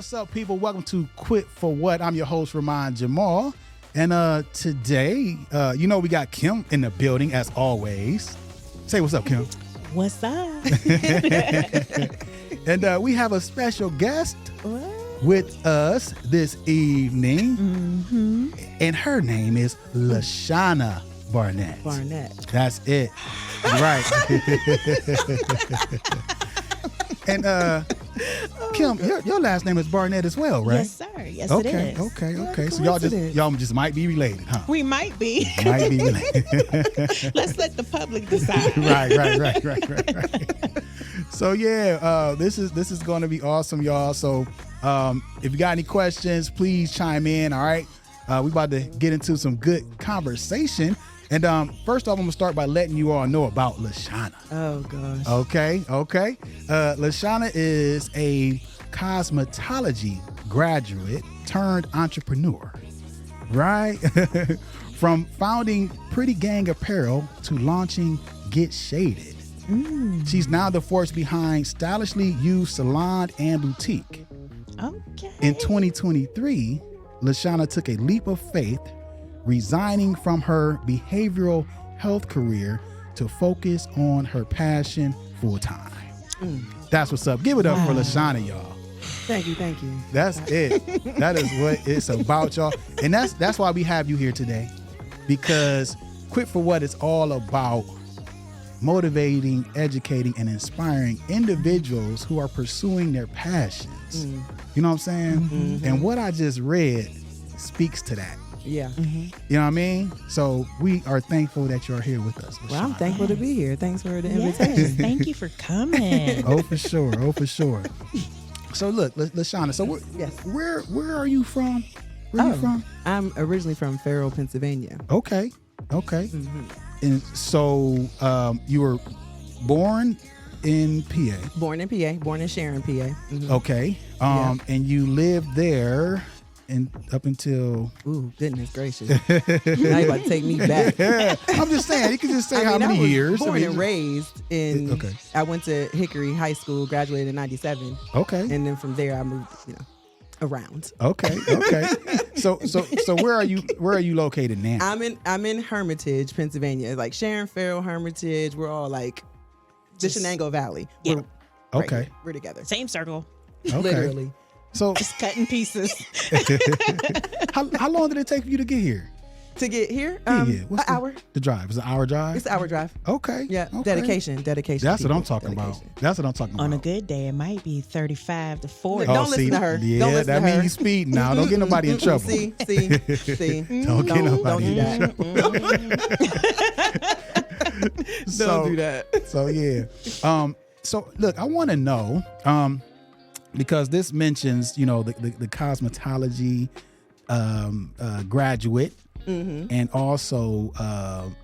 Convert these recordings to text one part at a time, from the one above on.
What's up, people? Welcome to Quit for What. I'm your host, Ramon Jamal. And today, we got Kim in the building as always. Say what's up, Kim. What's up? And we have a special guest with us this evening. Mm-hmm. And her name is LaShana Barnett. That's it. Right. And Kim, your last name is Barnett as well, right? Yes, sir. Yes, it is. Okay. So y'all just might be related, huh? We might be. Might be related. Let's let the public decide. Right. So yeah, this is going to be awesome, y'all. So if you got any questions, please chime in. All right, we about to get into some good conversation. And first off, I'm gonna start by letting you all know about LaShana. Oh gosh. Okay. LaShana is a cosmetology graduate turned entrepreneur, right? From founding Pretty Gang Apparel to launching Get Shaded. She's now the force behind stylishly used Salon and boutique. Okay. In 2023, LaShana took a leap of faith, resigning from her behavioral health career to focus on her passion full time. That's what's up. Give it up for LaShana, y'all. Thank you. That's it. That is what it's about, y'all. And that's why we have you here today, because Quit for What is all about motivating, educating, and inspiring individuals who are pursuing their passions. You know what I'm saying? Mm-hmm. And what I just read speaks to that. Yeah. You know what I mean? So we are thankful that you're here with us, LaShana. Well, I'm thankful to be here. Thanks for the Yes, invitation. thank you for coming. Oh, for sure. So look, LaShana, so where are you from? Where are you from? I'm originally from Apparel, Pennsylvania. Okay. Mm-hmm. And so you were born in PA. Born in Sharon, PA. Mm-hmm. Okay. And you lived there up until... Ooh, goodness gracious. Now you about to take me back. I'm just saying, you can just say how many years. Born and raised in... Okay. I went to Hickory High School, graduated in 97. Okay. And then from there I moved, around. Okay. So where are you located now? I'm in Hermitage, Pennsylvania. Like Sharon, Farrell, Hermitage, we're all like the Shenango Valley. Yeah. Okay. We're together. Same circle. Okay. Literally. So Just cutting pieces. how long did it take for you to get here? To get here? What's an hour. The drive. It's an hour drive? It's an hour drive. Okay. Yeah. Okay. Dedication. That's what I'm talking about. On a good day, it might be 35 to 40. Don't listen to her. Yeah, Don't listen that to her. means you speeding now. Don't get nobody in trouble. See. Don't get nobody in trouble. Don't do that. So yeah. So look, I want to know, because this mentions, the cosmetology graduate, and also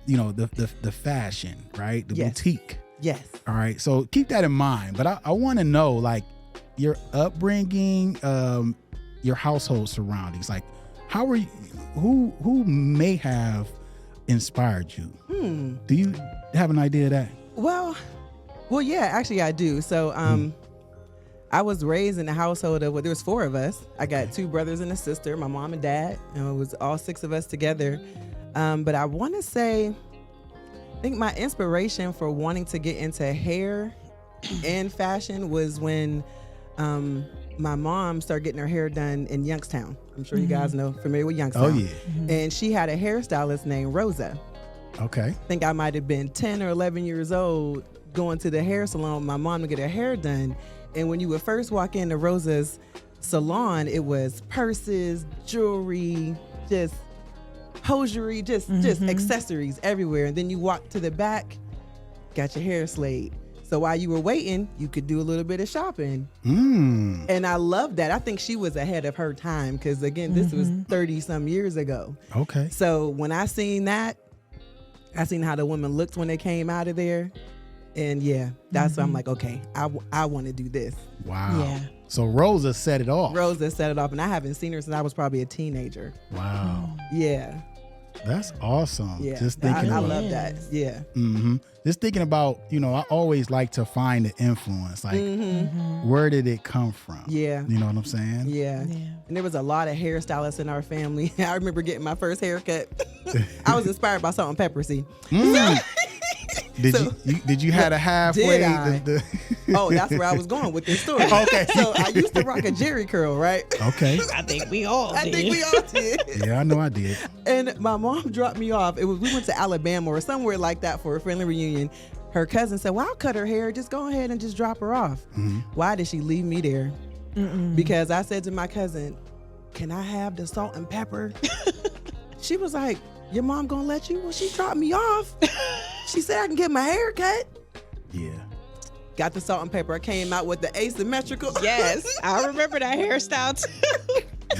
the fashion, right? The boutique. Yes. All right. So keep that in mind. But I want to know, like, your upbringing, your household surroundings. Like, how were you? Who may have inspired you? Do you have an idea of that? Well, yeah. Actually, I do. So, I was raised in a household of, there was 4 of us. I got 2 brothers and a sister, my mom and dad, and it was all 6 of us together. But I want to say, I think my inspiration for wanting to get into hair and fashion was when my mom started getting her hair done in Youngstown. I'm sure you guys know, familiar with Youngstown. Oh, yeah. And she had a hairstylist named Rosa. Okay. I think I might have been 10 or 11 years old going to the hair salon with my mom to get her hair done. And when you would first walk into Rosa's salon, it was purses, jewelry, just hosiery, just accessories everywhere. And then you walk to the back, got your hair slayed. So while you were waiting, you could do a little bit of shopping. And I love that. I think she was ahead of her time because, again, this was 30-some years ago. Okay. So when I seen that, I seen how the women looked when they came out of there. And that's why I'm like, okay, I want to do this. Wow. Yeah. So Rosa set it off. Rosa set it off, and I haven't seen her since I was probably a teenager. Wow. Yeah. That's awesome. Yeah, Just thinking I about love that. Yeah. Just thinking about, I always like to find the influence. Like, where did it come from? Yeah. You know what I'm saying? Yeah. Yeah. And there was a lot of hairstylists in our family. I remember getting my first haircut. I was inspired by Salt and Pepper, see. Did you had a halfway? Did I? Oh, that's where I was going with this story. Okay. So I used to rock a jerry curl, right? Okay. I think we all did. I think we all did. Yeah, I know I did. And my mom dropped me off. We went to Alabama or somewhere like that for a friendly reunion. Her cousin said, well, I'll cut her hair. Just go ahead and just drop her off. Why did she leave me there? Because I said to my cousin, can I have the salt and pepper? She was like, your mom gonna let you? Well, she dropped me off. She said I can get my hair cut. Yeah. Got the salt and pepper. I came out with the asymmetrical. Yes, I remember that hairstyle too.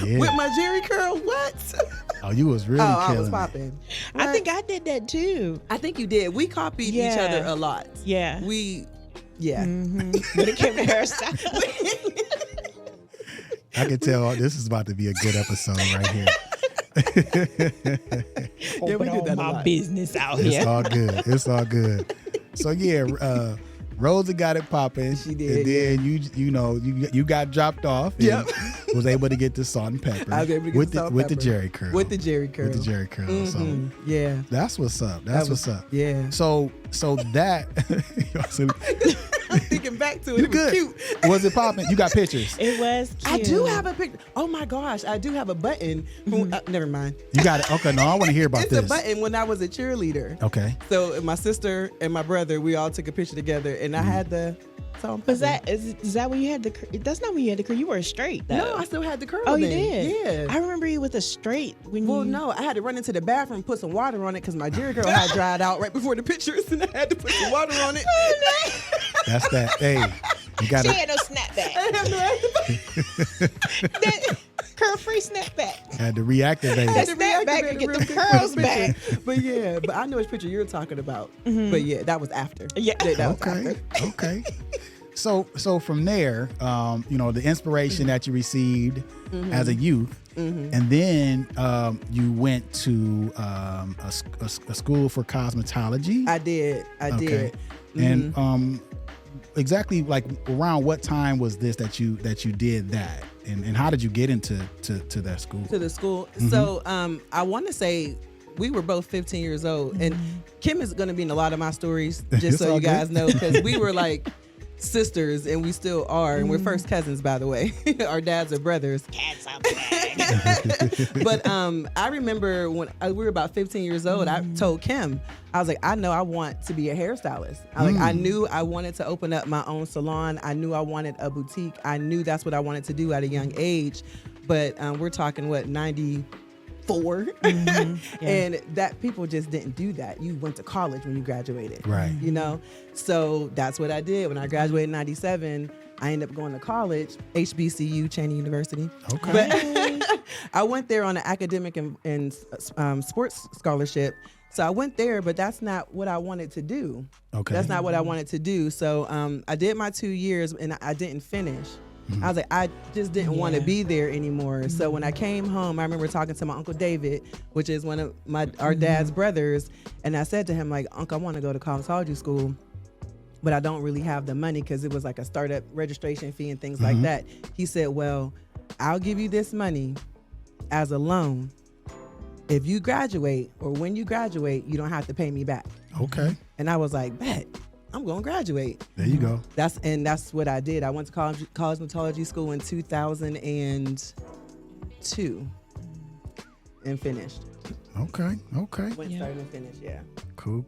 Yeah. With my jerry curl. What? Oh, you was really killing I was it. popping. I think I did that too. I think you did. We copied each Yeah. other a lot. Yeah. When it came to hairstyle. I can tell this is about to be a good episode right here. Yeah, we Open do all that a my lot. business out It's here. all good. It's all good. So yeah, Rosa got it popping. She did, And then you got dropped off. And Yep. Was able to get the salt and pepper. I was able to get with the salt and with the pepper. jerry curl. With the jerry curl. With the jerry curl. So Yeah. that's what's up. That's what's up. Yeah. So that I'm thinking back to it. you It was good. cute. Was it popping? You got pictures. It was cute. I do have a picture. Oh my gosh, I do have a button. From, never mind. You got it. Okay, no, I want to hear about It's this. a button when I was a cheerleader. Okay. So my sister and my brother, we all took a picture together, and I had the salt and Was pepper. that is that when you had the? That's not when you had the curl. You were straight though. No, I still had the curl. Oh, you then. did. Yeah. I remember you with a straight when Well, you. no, I had to run into the bathroom, put some water on it because my jerry curl had dried out right before the pictures, and I had to put some water on it. That's that. Hey, you got She to had no snapback. I have no That curl-free snapback. had to reactivate I had it. to Snap back reactivate and it get real the quick curls for the picture. back. But yeah, but I know which picture you're talking about. But yeah, that was after. Yeah. That was Okay. after. Okay. So from there, the inspiration that you received as a youth, and then you went to a school for cosmetology. I did. I did. And exactly like around what time was this that you did that, and how did you get into that school? To the school. So I want to say we were both 15 years old, and Kim is going to be in a lot of my stories, just It's so all you guys good. know, because we were like sisters, and we still are, and we're first cousins, by the way. Our dads are brothers. Cats out the bag. But I remember when we were about 15 years old, I told Kim, I was like, I know I want to be a hairstylist. I knew I wanted to open up my own salon. I knew I wanted a boutique. I knew that's what I wanted to do at a young age. But we're talking, 94? Yeah. And that people just didn't do that. You went to college when you graduated. Right. So that's what I did. When I graduated in 97, I ended up going to college, HBCU, Cheney University. Okay. But I went there on an academic and sports scholarship. So I went there, but that's not what I wanted to do. Okay. That's not what I wanted to do. So I did my 2 years and I didn't finish. I was like, I just didn't want to be there anymore. So when I came home, I remember talking to my Uncle David, which is one of our dad's brothers. And I said to him, like, Uncle, I want to go to cosmetology school, but I don't really have the money because it was like a startup registration fee and things like that. He said, well, I'll give you this money as a loan. If you graduate or when you graduate, you don't have to pay me back. Okay. And I was like, bet, I'm going to graduate. There you go. That's what I did. I went to cosmetology school in 2002 and finished. Okay. Went started and finished, yeah. Cool.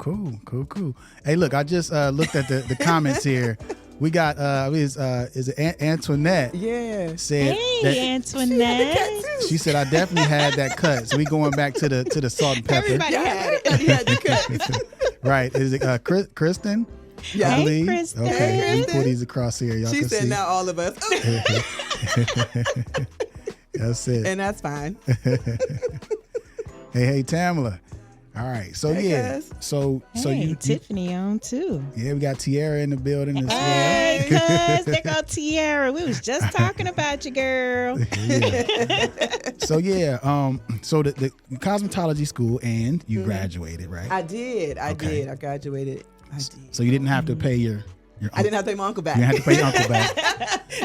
Hey, look, I just looked at the comments here. We got is it Antoinette? Yeah. Said Hey, that Antoinette. she said I definitely had that cut. So we going back to the salt and pepper. Everybody had it. Everybody had the cut. Right. Is it Kristen? Yeah. I Hey, believe. Kristen. Okay. Hey, Let me Kristen. pull these across here. Y'all She can said see. now all of us. That's it. And that's fine. Hey, Tamala. All right. So Hey, yeah. guys. So Hey, you Tiffany on too. yeah, we got Tiara in the building as well. Hey, cuz there go Tiara. We was just talking about you, girl. Yeah. So yeah, so the cosmetology school, and you graduated, right? I did. I Okay. did. I graduated. I did. So you didn't have to pay your I didn't have to pay my uncle back. You didn't have to pay your uncle back.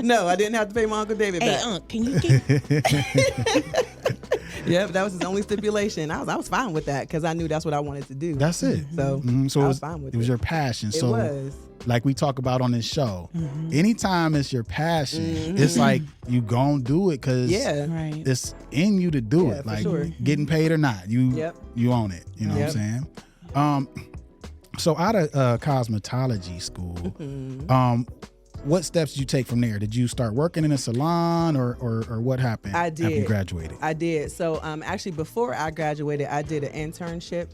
No, I didn't have to pay my uncle David Hey, back. can you get Yeah, that was his only stipulation. I was fine with that because I knew that's what I wanted to do. That's it. So, So I it was fine with it was it. your passion. It So was. like we talk about on this show, anytime it's your passion, it's like you gon' do it because Yeah. right? it's in you to do Yeah, it. for Like sure. getting paid or not, you Yep. you own it. You know Yep. what I'm saying? So out of cosmetology school, what steps did you take from there? Did you start working in a salon or what happened I after you did. graduated? I did. So actually, before I graduated, I did an internship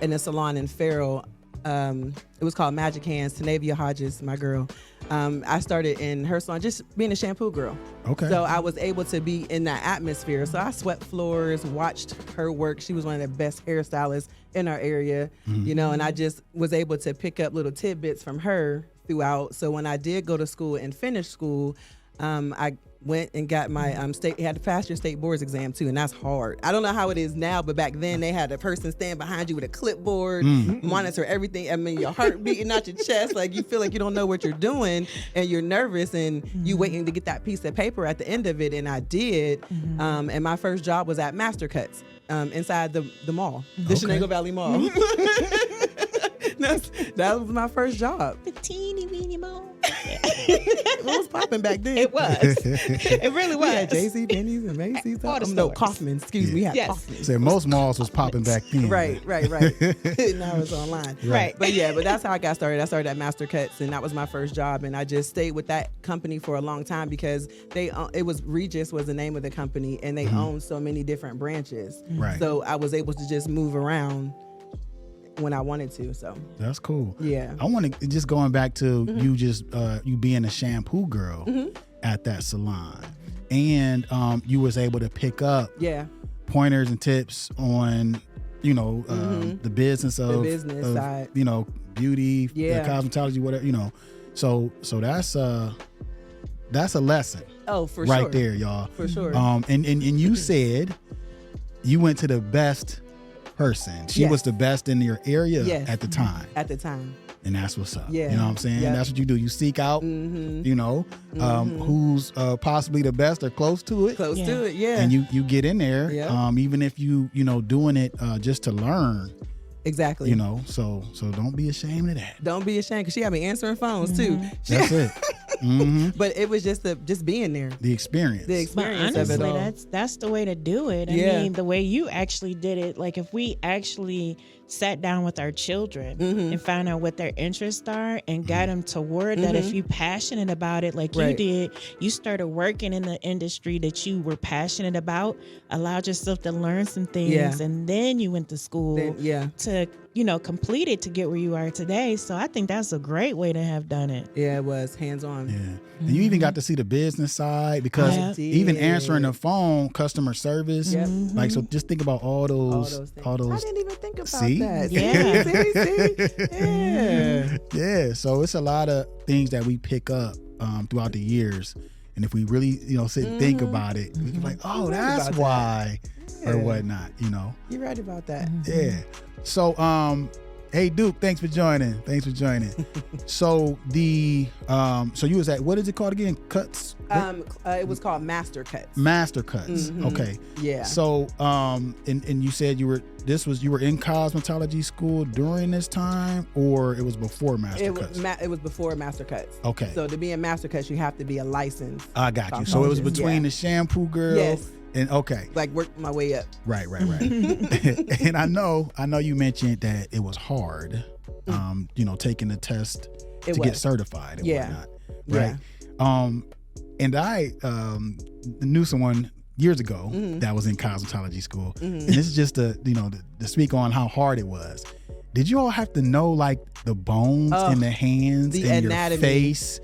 in a salon in Farrell. It was called Magic Hands. Tanavia Hodges, my girl. I started in her salon, just being a shampoo girl. Okay. So I was able to be in that atmosphere. So I swept floors, watched her work. She was one of the best hairstylists in our area, you know, and I just was able to pick up little tidbits from her throughout. So when I did go to school and finish school, I went and got my had to pass your state boards exam too, and that's hard. I don't know how it is now, but back then they had a person stand behind you with a clipboard, monitor everything. I mean, your heart beating out your chest, like you feel like you don't know what you're doing, and you're nervous, and you waiting to get that piece of paper at the end of it. And I did, and my first job was at Master Cuts inside the mall, the Shenango Valley Mall. That was my first job. the teeny weeny mo. It was popping back then. It was. It really was. We had JC Penney's and Macy's. All the No, stores. Kaufman. Excuse me. We had Yes. Kaufman. So most malls was popping back then. Right. Now it's online. Right. But that's how I got started. I started at Master Cuts, and that was my first job. And I just stayed with that company for a long time because it was Regis was the name of the company, and they owned so many different branches. Right. So I was able to just move around when I wanted to. So That's cool. yeah. I want to just going back to you just you being a shampoo girl at that salon, and you was able to pick up Yeah. pointers and tips on the business of side. beauty, Yeah. cosmetology, whatever. So that's a lesson Oh, for right sure. there, y'all. For sure. And you said you went to the best person. She Yes. was the best in your area Yes. at the time. At the time. And that's what's up. Yeah. You know what I'm saying? Yep. That's what you do. You seek out, who's possibly the best or close to it. Close Yeah. to it. Yeah. And you get in there, Yep. even if you doing it just to learn, exactly. so don't be ashamed of that. Don't be ashamed because she had me answering phones too. That's it. But it was just being there. The experience. The But experience of it honestly, all. that's the way to do it. I Yeah. mean, the way you actually did it, like if we actually sat down with our children and found out what their interests are and got them toward that, if you passionate about it like you Right. did, you started working in the industry that you were passionate about, allowed yourself to learn some things, Yeah. and then you went to school Then- yeah. to complete it to get where you are today. So I think that's a great way to have done it. Yeah, it was hands on. Yeah. And you even got to see the business side because I even did. answering the phone, customer service, Yep. like, so just think about all those things. all those I didn't even think about See? that. Yeah. See? Yeah. Yeah, so it's a lot of things that we pick up throughout the years, and if we really, sit and think about it, we can be like, oh, You're right that's about why, or Yeah. whatnot, You're right about that. Yeah. So, hey Duke, thanks for joining. So so you was at, what is it called again? Cuts. It was called Master Cuts. Master Cuts. Okay. Yeah. So, and you said you were in cosmetology school during this time, or it was before Master It Cuts? was before Master Cuts. Okay. So to be in Master Cuts, you have to be a licensed. I got you. So it was between Yeah. the shampoo girl Yes. and okay. Like work my way up. Right. And I know you mentioned that it was hard, taking the test It to get was. certified and Yeah. whatnot. Right. And I knew someone years ago that was in cosmetology school. And this is just to speak on how hard it was. Did you all have to know like the bones in the hands the and anatomy. your face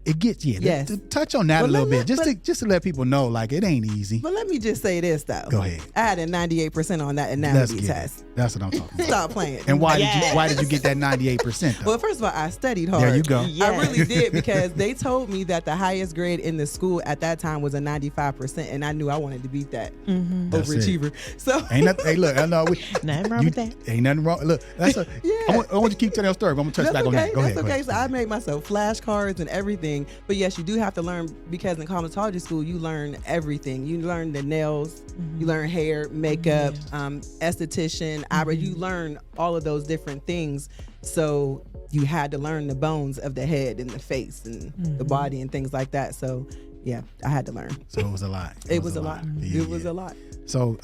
it gets Yes. to touch on that a But little let- bit, but- just to let people know, like it ain't easy. But let me just say this though. Go ahead. I had a 98% on that Let's anatomy get test. it. That's what I'm talking about. Stop playing. And why Yes. did you get that 98% though? Well, first of all, I studied hard. There you go. I Yes. really did, because they told me that the highest grade in the school at that time was a 95%, and I knew I wanted to beat that. That's it. Overachiever. So Ain't nothing. Hey, look, I know Nothing wrong with that. Ain't nothing wrong. Look, that's a. Yeah. I want you to keep telling your story, but I'm gonna touch that's back on okay. that. Go That's ahead. okay. Go So ahead. I made myself flashcards and everything. But yes, you do have to learn, because in cosmetology school you learn everything. You learn the nails, you learn hair, makeup, esthetician, eyebrow. You learn all of those different things. So you had to learn the bones of the head and the face and the body and things like that. So yeah, I had to learn. So it was a lot. It was a lot. Yeah, It was yeah. a lot. So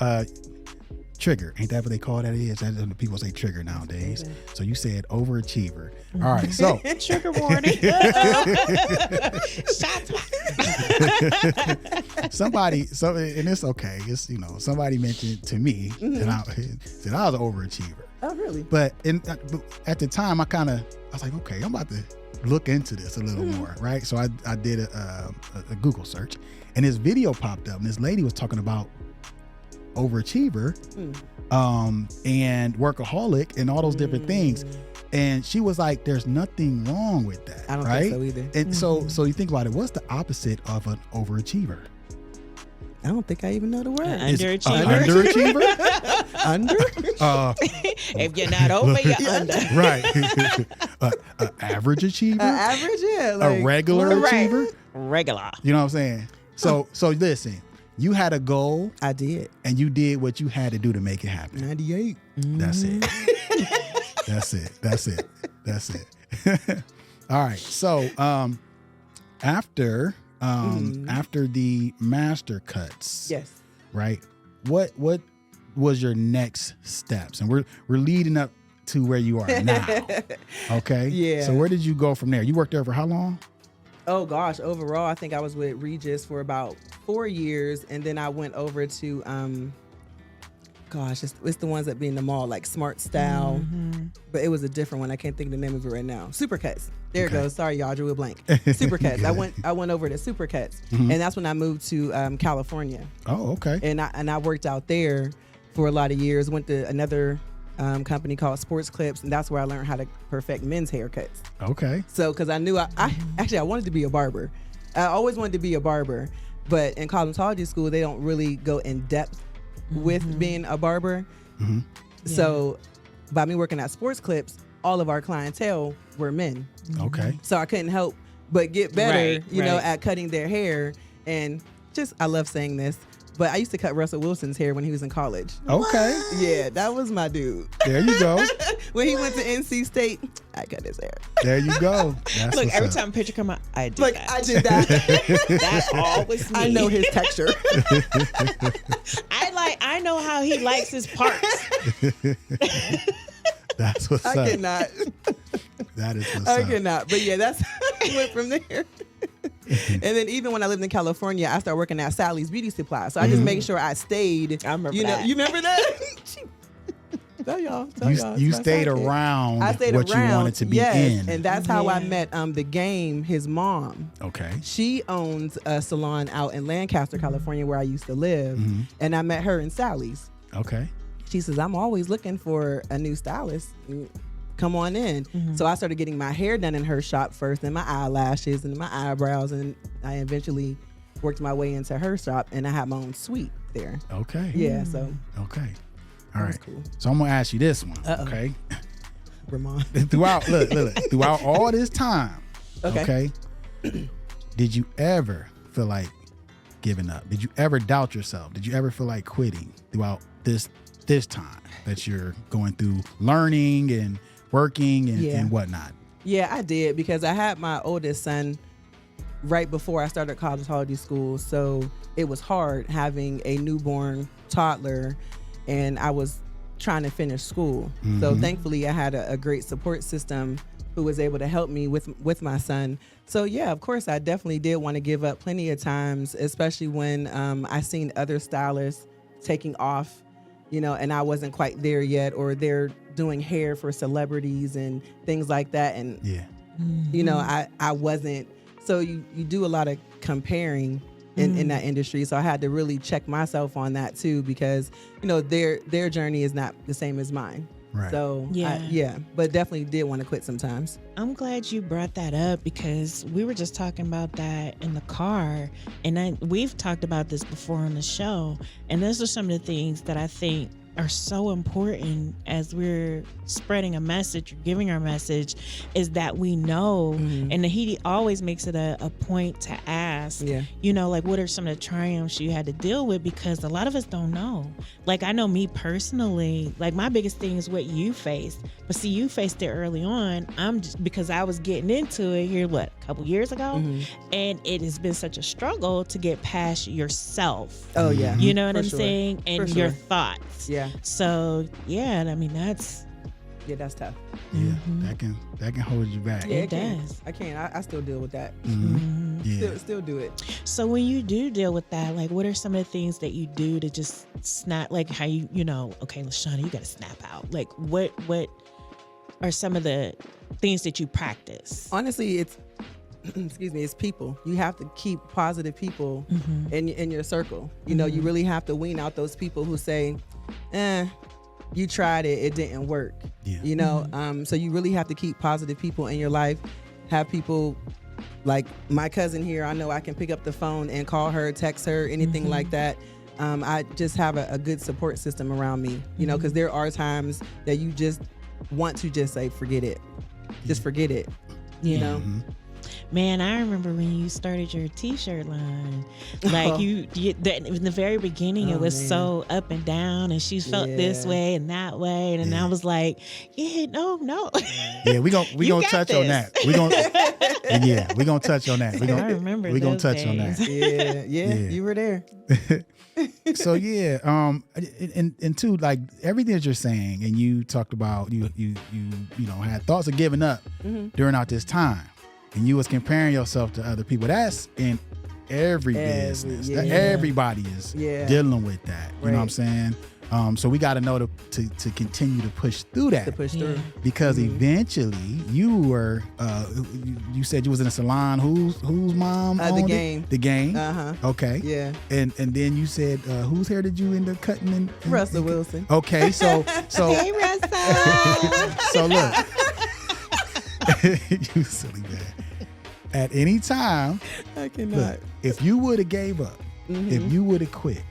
trigger, ain't that what they call that? Is that's what people say trigger nowadays? So you said overachiever. All right. So Trigger warning. Shots and it's okay. It's somebody mentioned to me that I said I was an overachiever. Oh, really? But at the time, I was like, okay, I'm about to look into this a little more, right? So I did a Google search, and this video popped up, and this lady was talking about overachiever, and workaholic, and all those different things. And she was like, "There's nothing wrong with that, I don't right?" think so either. And so you think about it. What's the opposite of an overachiever? I don't think I even know the word. Is Underachiever. underachiever? Under? If you're not over, you're under. Right. Average achiever? Average, yeah. A regular well, achiever? Regular. You know what I'm saying? So listen, you had a goal I did. and you did what you had to do to make it happen. 98. That's it. That's it. That's it. That's it. All right. So after the master cuts, Yes. right? What was your next steps? And we're leading up to where you are now. Okay. Yeah. So where did you go from there? You worked there for how long? Oh gosh, overall, I think I was with Regis for about 4 years, and then I went over to it's the ones that be in the mall, like Smart Style, but it was a different one. I can't think of the name of it right now. Supercuts. There Okay. it goes. Sorry, y'all, drew a blank. Supercuts. I went over to Supercuts, and that's when I moved to California, Oh, okay. and I worked out there for a lot of years. Went to another company called Sports Clips, and that's where I learned how to perfect men's haircuts. Okay. So, because I knew I wanted to be a barber. I always wanted to be a barber, but in cosmetology school, they don't really go in depth with being a barber. So, by me working at Sports Clips, all of our clientele were men. Okay. So I couldn't help but get better, Right, right. at cutting their hair. And I love saying this, but I used to cut Russell Wilson's hair when he was in college. Okay. Yeah, that was my dude. There you go. When he went to NC State, I cut his hair. There you go. That's Look, what's every up. time a picture come out, I do Like, that. I did that. That's always me. I know his texture. I know how he likes his parts. That's what's I up. cannot. That is what's I up. cannot. But yeah, that's how I went from there. And then even when I lived in California, I started working at Sally's Beauty Supply. So I just made sure I stayed. I remember you know, that. You remember that? Tell y'all. You It's my stayed sidekick. around I stayed what around, you wanted to be yes, in. and that's how I Yeah. met the Game, his mom. Okay. She owns a salon out in Lancaster, California, where I used to live, and I met her in Sally's. Okay. She says, "I'm always looking for a new stylist. Come on in." So I started getting my hair done in her shop first, then my eyelashes and my eyebrows, and I eventually worked my way into her shop, and I had my own suite there. Okay. Yeah, so Okay. All that was right. cool. So I'm gonna ask you this one. Uh-oh. Okay. Vermont. Throughout throughout all this time. Okay. Did you ever feel like giving up? Did you ever doubt yourself? Did you ever feel like quitting throughout this time that you're going through learning and working and whatnot? Yeah, I did, because I had my oldest son right before I started cosmetology school. So it was hard having a newborn toddler, and I was trying to finish school. So thankfully I had a great support system who was able to help me with my son. So yeah, of course I definitely did want to give up plenty of times, especially when I seen other stylists taking off, and I wasn't quite there yet, or they're doing hair for celebrities and things like that. And Yeah. I wasn't So you do a lot of comparing in that industry. So I had to really check myself on that too, because their journey is not the same as mine. Right. So but definitely did want to quit sometimes. I'm glad you brought that up, because we were just talking about that in the car, and we've talked about this before on the show, and those are some of the things that I think are so important as we're spreading a message or giving our message, is that we know, and Nahidi always makes it a point to ask, like, what are some of the triumphs you had to deal with, because a lot of us don't know. Like, I know me personally, like, my biggest thing is what you faced, but see, you faced it early on. Because I was getting into it here, a couple years ago, and it has been such a struggle to get past yourself. Oh yeah. You know what I'm saying? And your thoughts. Yeah. So I mean, that's tough. Yeah, that can hold you back. Yeah, it does. I can't. I still deal with that. Yeah. Still do it. So when you do deal with that, like, what are some of the things that you do to just snap, like how okay, LaShana, you got to snap out. Like, what are some of the things that you practice? Honestly, it's it's people. You have to keep positive people in your circle. You really have to wean out those people who say, you tried it, it didn't work. Yeah. So you really have to keep positive people in your life. Have people like my cousin here. I know I can pick up the phone and call her, text her, anything like that. I just have a good support system around me, because there are times that you just want to just say, forget it. Just forget it, you know? Man, I remember when you started your t-shirt line, like in the very beginning, it was so up and down, and she felt this way and that way. And I was like, no. Yeah, we gonna touch on that. We gonna touch on that. I remember we gonna touch on that. Yeah, you were there. So and two, like everything that you're saying, and you talked about you had thoughts of giving up during out this time, and you was comparing yourself to other people. That's in every business. Yeah. Everybody is dealing with that. You know what I'm saying? So we got to know to continue to push through that. To push through. Because eventually you were, you said you was in a salon. Whose mom owned The Game. It? The Game. Okay. Yeah. And then you said, whose hair did you end up cutting? In Russell Wilson. Okay. So. Hey, Russell. So look. You silly man. At any time, I cannot. Look, if you would have gave up, if you would have quit,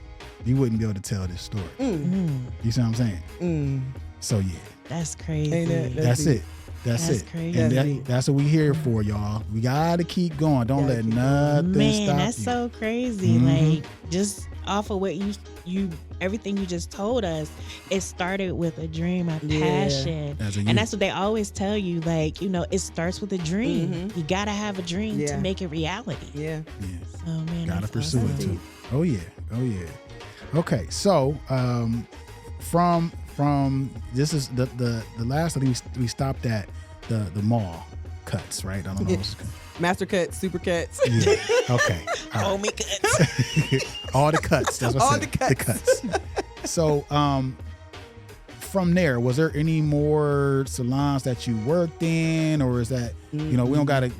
you wouldn't be able to tell this story. You see what I'm saying? So yeah. That's crazy. That's it. That's it. Crazy. And that's what we here for, y'all. We gotta keep going. Don't let nothing stop you. That's so crazy. Like, just off of what you everything you just told us, it started with a dream, a passion. And that's what they always tell you, like, it starts with a dream. You gotta have a dream to make it reality. Yeah. Oh man, gotta pursue it too. Oh yeah. Okay, so from this is the last thing we stopped at the mall cuts, right? I don't know. Master cuts, super cuts. Yeah. Okay. Homie cuts. All the cuts. That's what all I said. The cuts. So from there, was there any more salons that you worked in, or is that we don't gotta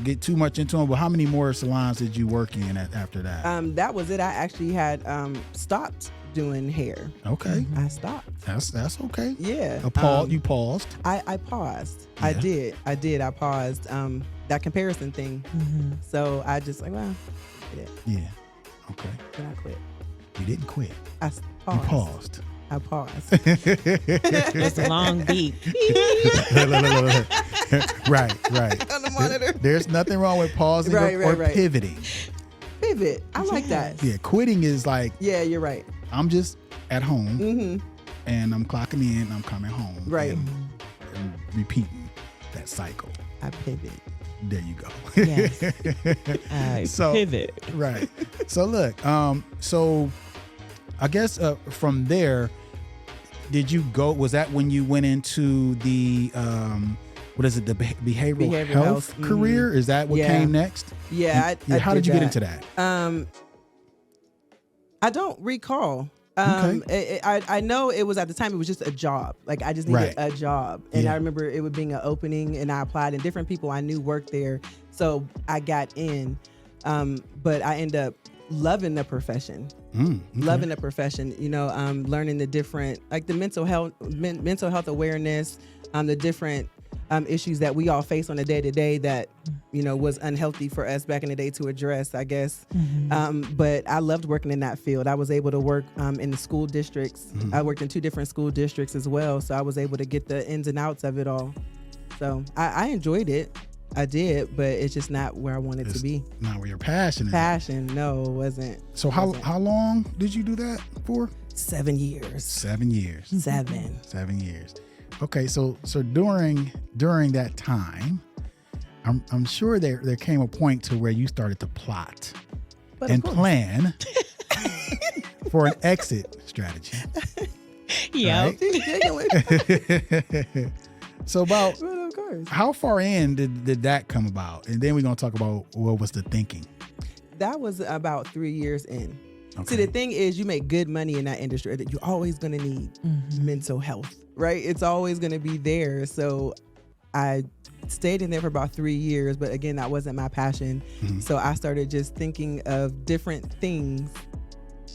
get too much into them, but how many more salons did you work in after that? That was it. I actually had stopped doing hair. Okay. I stopped. That's okay. Yeah. You paused. I paused. Yeah. I did. I paused. That comparison thing. So I just did it. Yeah. Okay. Then I quit. You didn't quit. I paused. You paused. I paused. It's a long beat. Right. On the monitor. There's nothing wrong with pausing or pivoting. Pivot. I like that. Yeah, quitting is like, yeah, you're right. I'm just at home and I'm clocking in and I'm coming home. Right. And repeating that cycle. I pivot. There you go. Yes. Pivot. Right. So look, so I guess from there, did you go, was that when you went into the, what is it, the behavioral health career? Is that what came next? Yeah. How did you get into that? I don't recall. Okay. I know it was at the time, it was just a job. Like I just needed a job. And I remember it being an opening and I applied and different people I knew worked there. So I got in, but I end up loving the profession. Okay. Loving the profession, learning the different, like the mental health awareness, the different issues that we all face on a day-to-day that, was unhealthy for us back in the day to address, I guess. But I loved working in that field. I was able to work in the school districts. I worked in 2 different school districts as well. So I was able to get the ins and outs of it all. So I enjoyed it. I did, but it's just not where I wanted to be. Not where your passion is. No, it wasn't. So how long did you do that for? 7 years. 7 years. 7. 7 years. Okay, so during that time, I'm sure there came a point to where you started to plot and plan for an exit strategy. Yeah. Right? So about Well, of course. how far in did that come about? And then we're gonna talk about what was the thinking. That was about 3 years in. Okay. See, the thing is, you make good money in that industry. That you're always going to need mental health, right? It's always going to be there. So I stayed in there for about 3 years, but again, that wasn't my passion. So I started just thinking of different things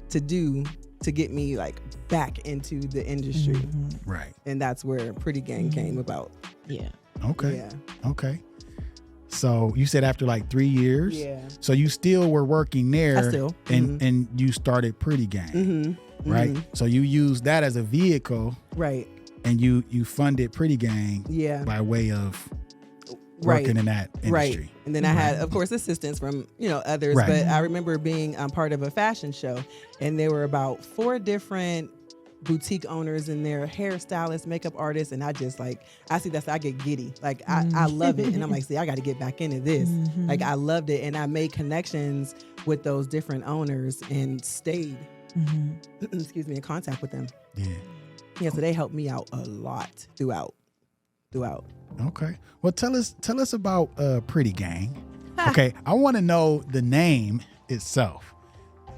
to do to get me like back into the industry. Right. And that's where Pretty Gang came about. Yeah. Okay. Yeah. Okay. So you said after like 3 years. Yeah. So you still were working there. I still. And you started Pretty Gang. Right. So you used that as a vehicle. Right. And you funded Pretty Gang. Yeah. By way of Right. working in that industry. Right. And then I had, of course, assistance from, others. Right. But I remember being part of a fashion show, and there were about 4 different boutique owners in there, hairstylists, makeup artists. And I just I see that, I get giddy. Like, I love it. And I'm like, see, I got to get back into this. Like, I loved it. And I made connections with those different owners and stayed, in contact with them. Yeah. Yeah. So they helped me out a lot throughout. Okay. Well, tell us about Pretty Gang. Okay. I want to know the name itself.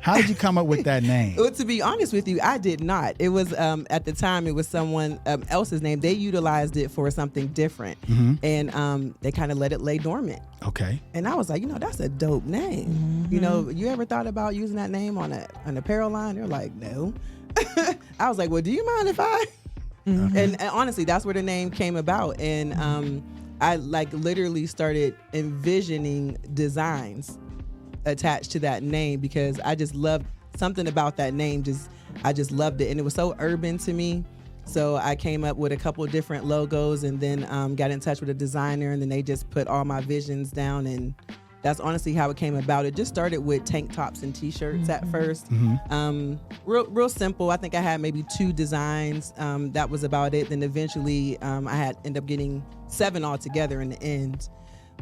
How did you come up with that name? Well, to be honest with you, I did not. It was at the time, it was someone else's name. They utilized it for something different, and they kind of let it lay dormant. Okay. And I was like, that's a dope name. You ever thought about using that name on an apparel line? They're like, no. I was like, well, do you mind if I? And honestly, that's where the name came about. And I literally started envisioning designs attached to that name because I just loved something about that name. I just loved it, and it was so urban to me. So I came up with a couple of different logos, and then got in touch with a designer, and then they just put all my visions down, and that's honestly how it came about. It just started with tank tops and t-shirts at first. Real simple. I think I had maybe 2 designs. That was about it. Then eventually I ended up getting 7 altogether in the end.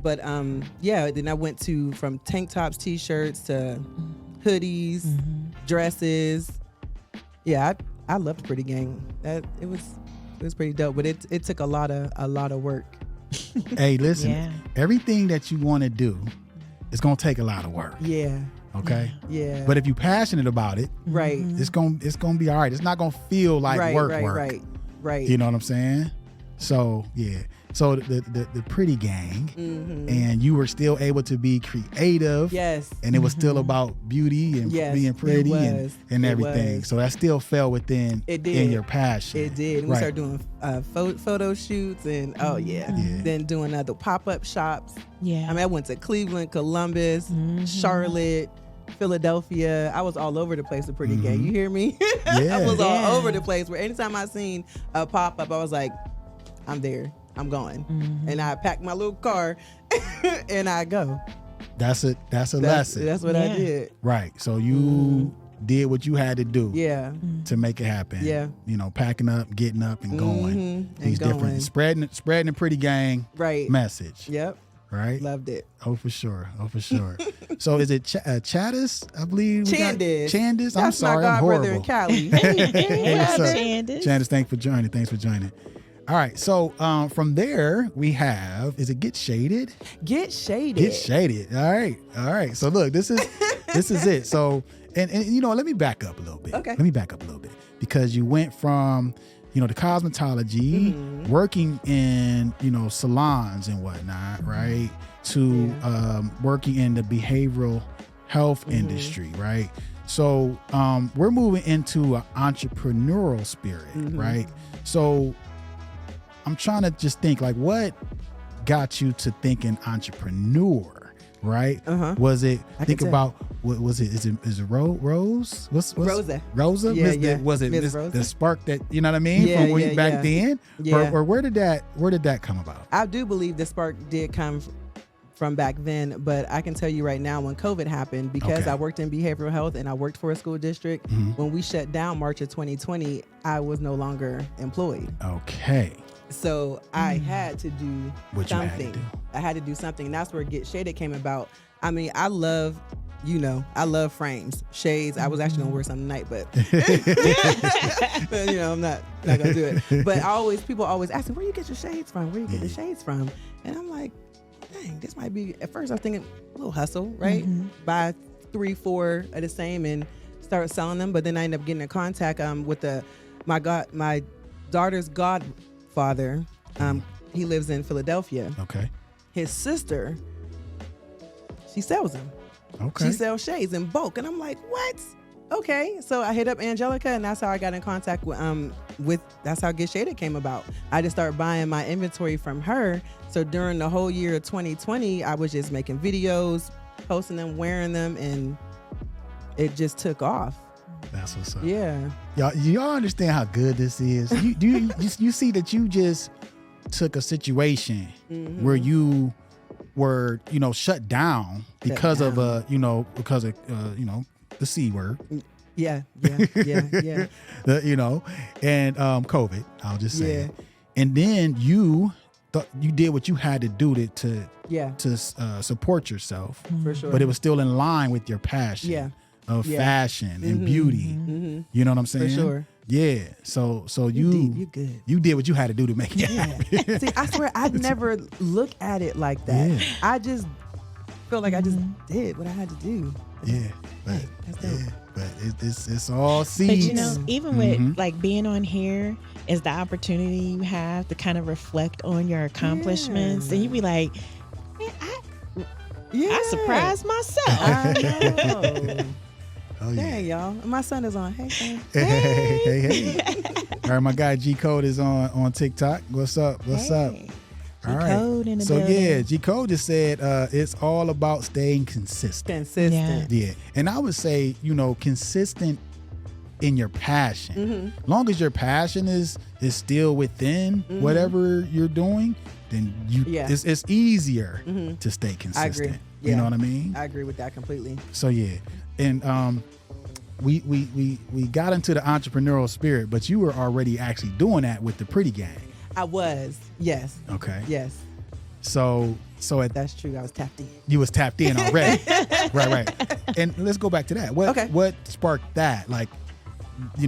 But then I went from tank tops, t-shirts to hoodies, dresses. Yeah, I loved Pretty Gang. It was pretty dope, but it took a lot of work. Hey, listen, everything that you want to do is going to take a lot of work. Yeah. Okay. Yeah. But if you're passionate about it, right, it's going to be all right. It's not going to feel like work. Right. You know what I'm saying? So, yeah. So the Pretty Gang, and you were still able to be creative. Yes. And it was still about beauty and being pretty and everything. So that still fell within in your passion. It did. And we started doing photo shoots and then doing other pop-up shops. Yeah. I went to Cleveland, Columbus, Charlotte, Philadelphia. I was all over the place with Pretty Gang. You hear me? Yeah. I was all over the place, where anytime I seen a pop-up, I was like, I'm there. I'm going. And I pack my little car and I go. That's a lesson. That's what I did. Right. So you did what you had to do to make it happen. Yeah. Packing up, getting up and going. These different spreading the Pretty Gang message. Yep. Right. Loved it. Oh, for sure. So is it Chandis? I believe. Chandis. I'm sorry. I'm horrible. That's my godbrother in Cali. Hey, what's up? Chandis, thanks for joining. All right, so from there we have, is it Get Shaded? Get Shaded. All right. So look, this is it. So and let me back up a little bit. Okay. Let me back up a little bit, because you went from the cosmetology, working in, salons and whatnot, right? To working in the behavioral health industry, right? So we're moving into an entrepreneurial spirit, right? So I'm trying to just think, like, what got you to thinking entrepreneur, right? Was it, what was it? Is it Rose? What's Rosa? Rosa? Yeah, Was it Miss Rosa? the spark that, you know what I mean? Yeah, From back then? Yeah. Or where did that come about? I do believe the spark did come from back then, but I can tell you right now, when COVID happened, because I worked in behavioral health and I worked for a school district, when we shut down March of 2020, I was no longer employed. Okay. So I had to do What you had to something. do. I had to do something. And that's where Get Shaded came about. I mean, I love frames, shades. I was actually gonna wear some tonight, but I'm not gonna do it. But people always ask me, where you get your shades from? Where you get the shades from? And I'm like, dang, this might be, at first I was thinking a little hustle, right? Buy 3-4 of the same and start selling them. But then I ended up getting in contact with my daughter's godfather. He lives in Philadelphia. Okay. His sister, she sells them. Okay. She sells shades in bulk. And I'm like, what? Okay. So I hit up Angelica, and that's how I got in contact with that's how Get Shaded came about. I just started buying my inventory from her. So during the whole year of 2020, I was just making videos, posting them, wearing them, and it just took off. That's what's up. Yeah. Y'all understand how good this is? You see that you just took a situation where you were, shut down because of the C word. Yeah. And COVID, I'll just say it. And then you did what you had to do to support yourself. For sure. But it was still in line with your passion of fashion and beauty. You know what I'm saying? For sure. Yeah. So you good. You did what you had to do to make it happen. See, I swear I'd never look at it like that. Yeah. I just feel like I just did what I had to do. Yeah. But, that's dope. Yeah. But it's all seeds. But even with like being on here is the opportunity you have to kind of reflect on your accomplishments, and you be like, man, I surprised myself. I know. Oh, Dang, y'all. My son is on. Hey, son. Hey. All right, my guy G Code is on TikTok. What's up? All right. In the so building. G Code just said it's all about staying consistent. Yeah. And I would say, consistent in your passion. Long as your passion is still within whatever you're doing, then it's easier to stay consistent. I agree. Yeah. You know what I mean? I agree with that completely. So yeah. And we got into the entrepreneurial spirit, but you were already actually doing that with the Pretty Gang. I was, yes. Okay. Yes. So that's true. I was tapped in. You was tapped in already. Right. And let's go back to that. What sparked that? Like, if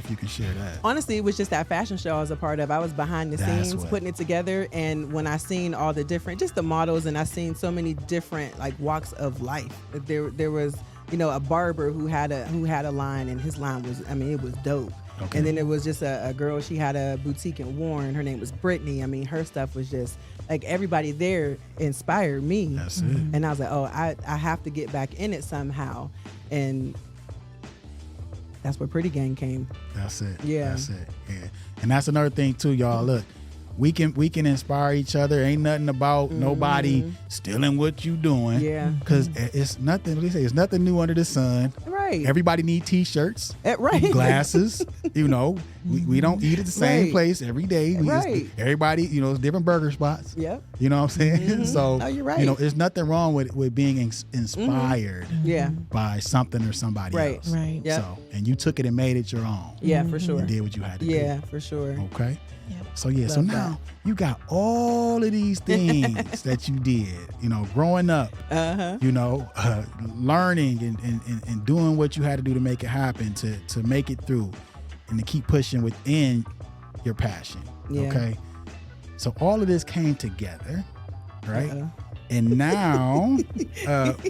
you can share that. Honestly, it was just that fashion show I was a part of. I was behind the scenes putting it together, and when I seen all the different, just the models, and I seen so many different like walks of life. There was, a barber who had a line, and his line was, it was dope. Okay. And then there was just a girl, she had a boutique in Warren. Her name was Brittany. Her stuff was just like, everybody there inspired me. That's it. And I was like, oh, I have to get back in it somehow. And that's where Pretty Gang came. That's it. Yeah. That's it. Yeah. And that's another thing too, y'all. Look, we can inspire each other. Ain't nothing about nobody stealing what you doing. Yeah. Because it's nothing. What do they say? It's nothing new under the sun. Right. Everybody need T-shirts. Right. Glasses. We don't eat at the same place every day. Everybody, different burger spots. Yep. You know what I'm saying? So, no, you're right. There's nothing wrong with being inspired by something or somebody else. Right. Yep. So, and you took it and made it your own. Yeah, for sure. And did what you had to do. Yeah, for sure. Okay. Yep. So so now you got all of these things that you did, growing up, learning and doing what you had to do to make it happen, to make it through and to keep pushing within your passion. Yeah. Okay. So all of this came together, right? And now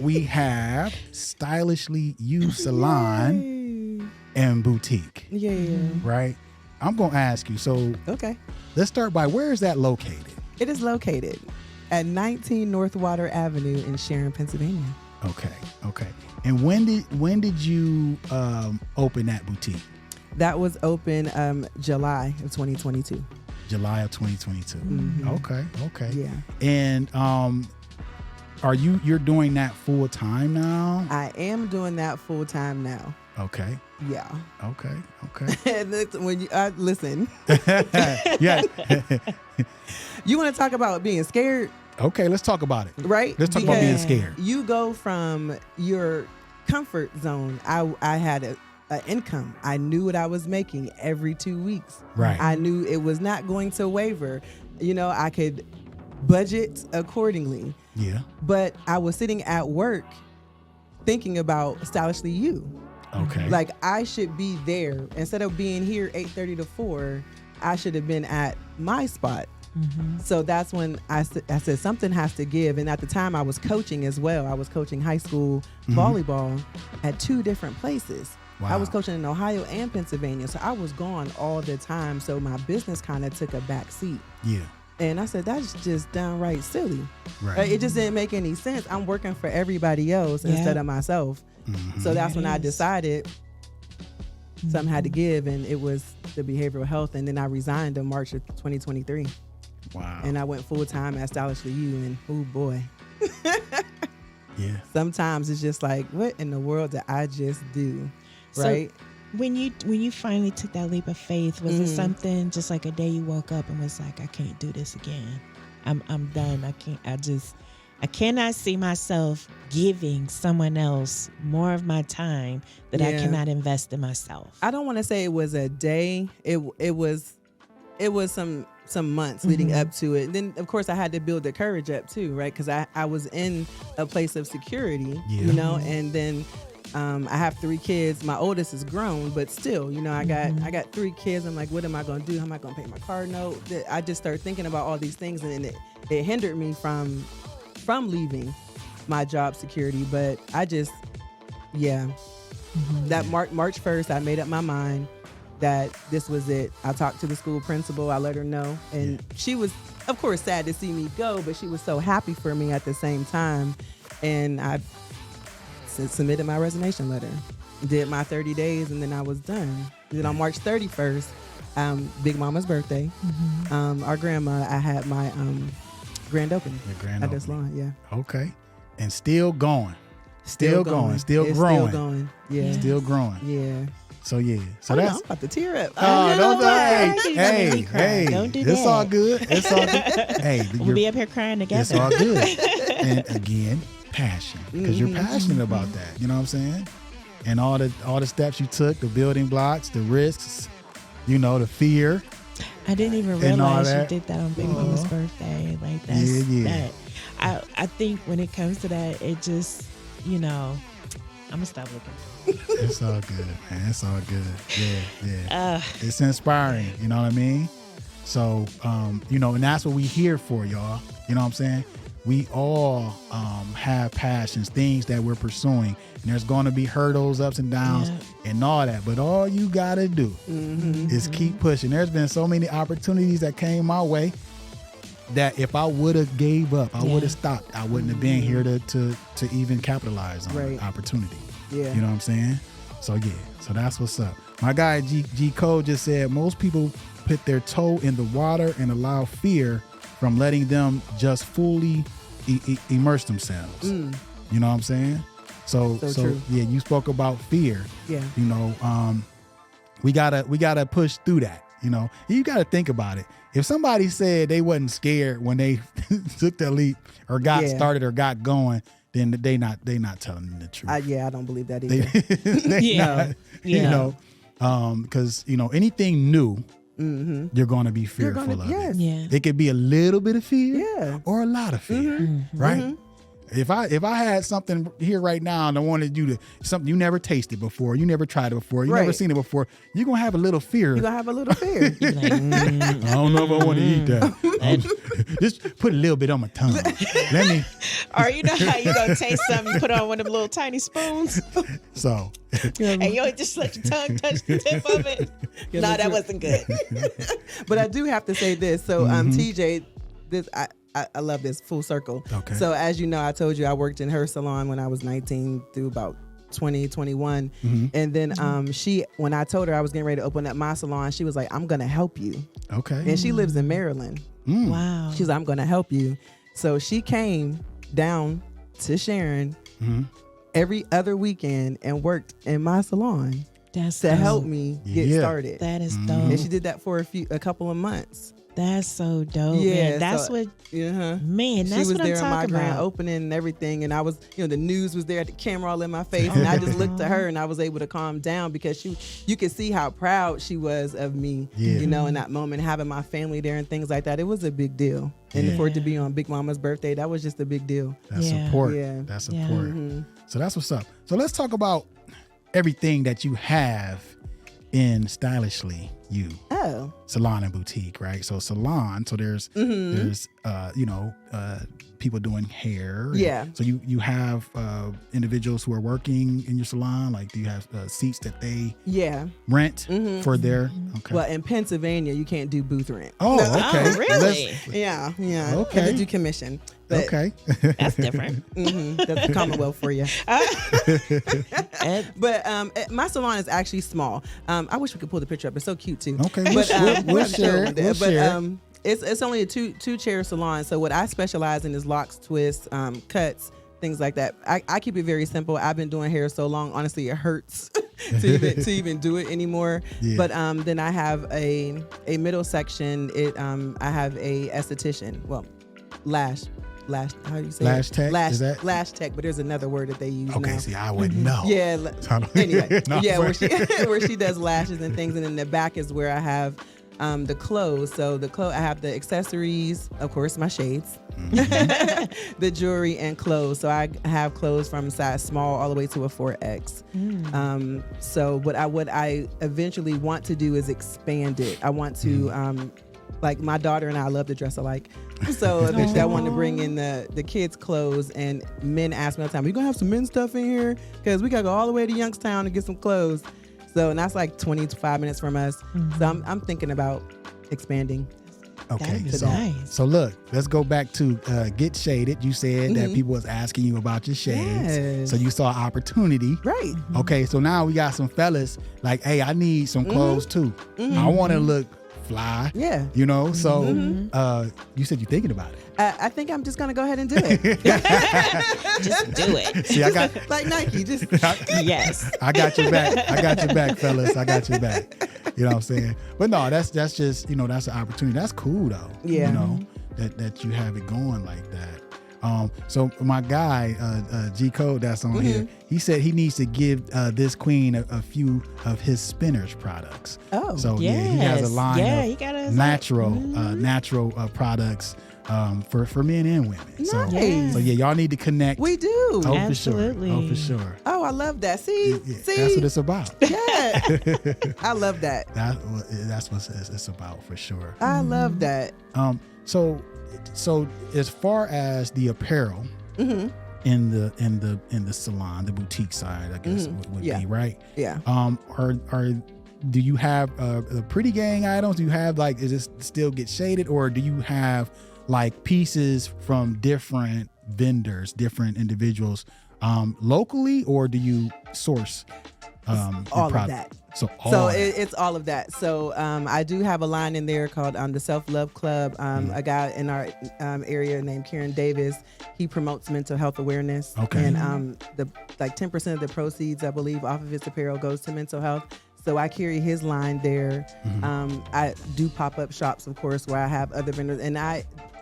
we have Stylishly You Salon and Boutique. Yeah. Right? I'm going to ask you. So Okay. let's start by, where is that located? It is located at 19 North Water Avenue in Sharon, Pennsylvania. Okay. And when did you open that boutique? That was open July of 2022. July of 2022. Mm-hmm. Okay. Yeah. And you're doing that full time now? I am doing that full time now. Okay. Yeah. Okay. And when you listen, Yeah. you want to talk about being scared, Okay, let's talk about it. right? Let's talk about being scared. You go from your comfort zone. I had a income. I knew what I was making every 2 weeks. Right. I knew it was not going to waver. I could budget accordingly. Yeah. But I was sitting at work thinking about Stylishly You. Okay. Like, I should be there. Instead of being here 8:30 to 4, I should have been at my spot. Mm-hmm. So that's when I said something has to give. And at the time I was coaching as well. I was coaching high school volleyball at 2 different places. Wow. I was coaching in Ohio and Pennsylvania. So I was gone all the time. So my business kind of took a back seat. Yeah. And I said, that's just downright silly. Right. It just didn't make any sense. I'm working for everybody else instead of myself. So that's when I decided something had to give, and it was the behavioral health. And then I resigned in March of 2023. Wow. And I went full time at Stylishly You, and oh boy. Yeah. Sometimes it's just like, what in the world did I just do? Right? So when you finally took that leap of faith, was it something just like a day you woke up and was like, I can't do this again. I'm done. I cannot see myself giving someone else more of my time that I cannot invest in myself. I don't want to say it was a day. It was some months leading up to it. And then of course I had to build the courage up too, right? Because I was in a place of security, and then I have 3 kids. My oldest is grown, but still, I got 3 kids. I'm like, what am I going to do? How am I going to pay my car note? I just started thinking about all these things, and it hindered me from leaving my job security. But I just, that March 1st, I made up my mind that this was it. I talked to the school principal. I let her know. And she was, of course, sad to see me go, but she was so happy for me at the same time. And I submitted my resignation letter, did my 30 days, and then I was done. Then on March 31st, Big Mama's birthday, our grandma, I had my grand opening at the salon. Yeah. Okay. And still going. Still going. Still growing. Still going. Yeah. Still growing. Yeah. So so I'm that's. about to tear up. Oh, don't Hey, hey. don't do It's that. all good. It's all good. Hey, We'll be up here crying together. it's all good. And again, passion, because you're passionate about that. You know what I'm saying? And all the steps you took, the building blocks, the risks, the fear. I didn't even And all realize you that. did that on Big Mama's birthday. Like that's that. I think when it comes to that, it just, I'm gonna stop looking. It's all good, man. It's all good. Yeah. It's inspiring. You know what I mean? So, and that's what we here for, y'all. You know what I'm saying? We all have passions, things that we're pursuing, and there's going to be hurdles, ups and downs, and all that. But all you got to do is keep pushing. There's been so many opportunities that came my way that if I would have gave up, I would have stopped. I wouldn't have been here to even capitalize on the opportunity. Yeah. You know what I'm saying? So so that's what's up. My guy G Code just said most people put their toe in the water and allow fear from letting them just fully immerse themselves. You know what I'm saying? So true. yeah, you spoke about fear. Yeah. We gotta push through that. You gotta think about it. If somebody said they wasn't scared when they took the leap or got started or got going, then they not telling the truth. I don't believe that either. Because anything new, you're going to be fearful of it. Yeah. It could be a little bit of fear or a lot of fear, right? If I had something here right now and I wanted you to something you never tasted before, you never tried it before, you never seen it before, you're gonna have a little fear. You're gonna have a little fear. You're like, I don't know if I want to eat that. Just put a little bit on my tongue. Let me. or you know how you gonna taste something, you put on one of them little tiny spoons, So. and you just let your tongue touch the tip of it. No, that wasn't good. But I do have to say this. So, TJ, this I love this full circle. Okay. So as you know, I told you I worked in her salon when I was 19 through about 2021. And then when I told her I was getting ready to open up my salon, she was like, I'm gonna help you. Okay. And she lives in Maryland. Wow. She's like, I'm gonna help you. So she came down to Sharon every other weekend and worked in my salon That's to dope. help me get started. That is dope. And she did that for a couple of months. That's so dope. Yeah, man. That's so- what. Uh-huh. Man, that's She was what I'm there on my talking grand about. opening and everything, and I was, the news was there at the camera all in my face, and I just looked to her and I was able to calm down because you could see how proud she was of me, in that moment, having my family there and things like that. It was a big deal, and for it to be on Big Mama's birthday, that was just a big deal. That's Yeah. support. Yeah. That's Yeah. support. So that's what's up. So let's talk about everything that you have in Stylishly You Oh, Salon and Boutique, right? So salon. So there's people doing hair. Yeah. So you have individuals who are working in your salon. Like, do you have seats that they yeah. rent for their? Okay. Well, in Pennsylvania, you can't do booth rent. Oh, okay. Oh, really? Yeah. Okay. They do commission. But, Okay. That's different. That's the Commonwealth for you. And- But my salon is actually small. I wish we could pull the picture up. It's so cute too. Okay, But, we'll have to show share it it. there. We'll But share it. it's only a two chair salon. So what I specialize in is locks, twists, cuts, things like that. I keep it very simple. I've been doing hair so long. Honestly, it hurts to even do it anymore. Yeah. But then I have a middle section. I have a esthetician. Well, lash. How do you say Lash it? tech? Lash, Is that- lash tech, but there's another word that they use Okay. now. See, I wouldn't know. Yeah. Anyway, No, yeah, but- where she does lashes and things, and in the back is where I have the clothes. So I have the accessories, of course, my shades, the jewelry, and clothes. So I have clothes from size small all the way to a 4X. So what I eventually want to do is expand it. I want to like my daughter and I love to dress alike. So eventually I wanted to bring in the kids' clothes, and men ask me all the time, "Are you gonna have some men's stuff in here? Because we gotta go all the way to Youngstown to get some clothes." So and that's like 25 minutes from us. So I'm thinking about expanding. Okay, That'd be so nice. so look, let's go back to Get Shaded. You said that people was asking you about your shades, Yes. so you saw opportunity. Right. Okay, so now we got some fellas like, hey, I need some clothes too. I want to look fly. Yeah. So you said you're thinking about it. I think I'm just gonna go ahead and do it. Just do it. See, I got Like Nike, just Yes. I got your back. I got your back, fellas. I got your back. You know what I'm saying? But no, that's just that's an opportunity. That's cool though. Yeah. That you have it going like that. So my guy, G Code, that's on here, he said he needs to give this queen a few of his spinners products. Oh, so yeah, he has a yes. line Yeah, of he got his natural products for men and women. So Nice. yeah, y'all need to connect. we do. Oh, Absolutely. for sure. Oh, I love that. See, Yeah, see, that's what it's about. yeah, I love that. That's what it's about for sure. I love that. So as far as the apparel in the salon, the boutique side, I guess would Yeah. be right. Yeah. Do you have the pretty gang items? Do you have is it still Get Shaded, or do you have like pieces from different vendors, different locally, or do you source your all of product? that. So It's all of that. So I do have a line in there called the Self Love Club. A guy in our area named Kieran Davis, he promotes mental health awareness. Okay. And the 10% of the proceeds, I believe, off of his apparel goes to mental health. So I carry his line there. I do pop-up shops, of course, where I have other vendors. And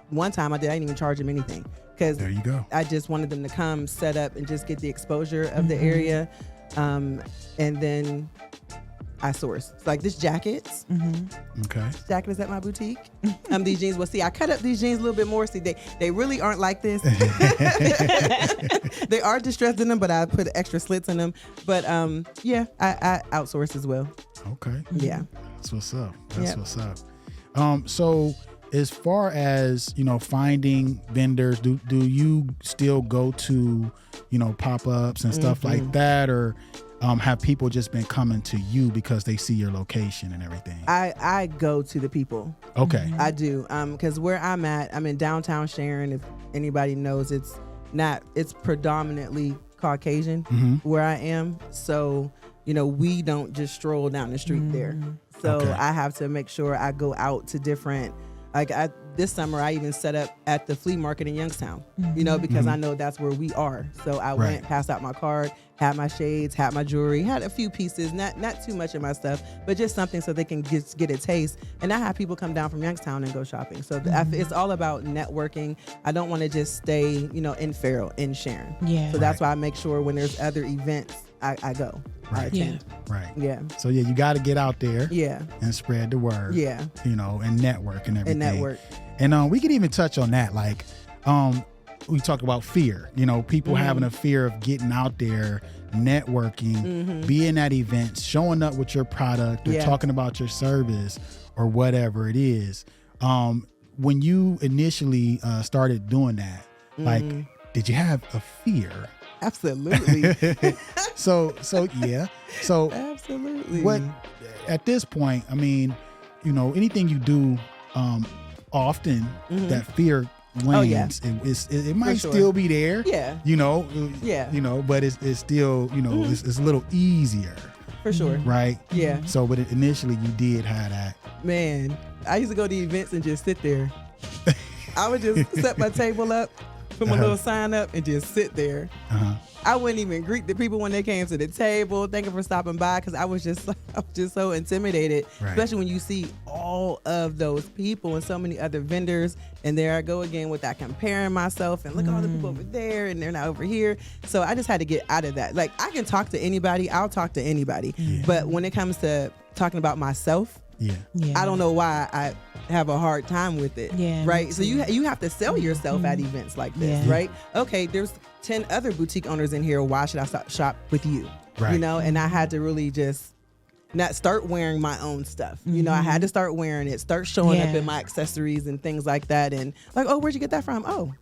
one time I didn't even charge them anything, because there you go. I just wanted them to come, set up, and just get the exposure of the area. And then I source. So like this jackets. Okay. Jacket is at my boutique. These jeans. Well, see, I cut up these jeans a little bit more. See, they really aren't like this. They are distressed in them, but I put extra slits in them. But yeah, I outsource as well. Okay. Yeah. That's what's up. That's what's up. So as far as, finding vendors, do you still go to, pop-ups and stuff like that, or have people just been coming to you because they see your location and everything? I go to the people. Okay. I do. Because where I'm at, I'm in downtown Sharon. If anybody knows, it's predominantly Caucasian where I am. So, we don't just stroll down the street there. So Okay. I have to make sure I go out to different, this summer I even set up at the flea market in Youngstown, because I know that's where we are. So I went, passed out my card, had my shades, had my jewelry, had a few pieces, not too much of my stuff, but just something so they can get a taste. And I have people come down from Youngstown and go shopping. So it's all about networking. I don't want to just stay, in Farrell, in Sharon. Yeah. So that's why I make sure when there's other events, I go. I attend. Right. Yeah. So you got to get out there. Yeah. And spread the word. Yeah. And network and everything. And network. And we could even touch on that. Like, we talked about fear. People having a fear of getting out there, networking, being at events, showing up with your product, or talking about your service, or whatever it is. When you initially started doing that, like, did you have a fear? Absolutely. So yeah. So absolutely. What at this point, I mean, anything you do often, that fear wanes. Oh, yeah. It might still be there. Yeah. But it's still, it's a little easier. For sure. Right? Yeah. So but initially you did have that. Man, I used to go to events and just sit there. I would just set my table up, put my little sign up, and just sit there. I wouldn't even greet the people when they came to the table. Thank you for stopping by, because I was just so intimidated, especially when you see all of those people and so many other vendors. And there I go again with that comparing myself and look at all the people over there and they're not over here. So I just had to get out of that. Like, I can talk to anybody. I'll talk to anybody. But when it comes to talking about myself, I don't know why I have a hard time with it. Right. So you have to sell yourself at events like this, right? Okay, there's 10 other boutique owners in here. Why should I shop with you? Right. And I had to really just not start wearing my own stuff. I had to start wearing it, start showing up in my accessories and things like that. And like, oh, where'd you get that from? Oh,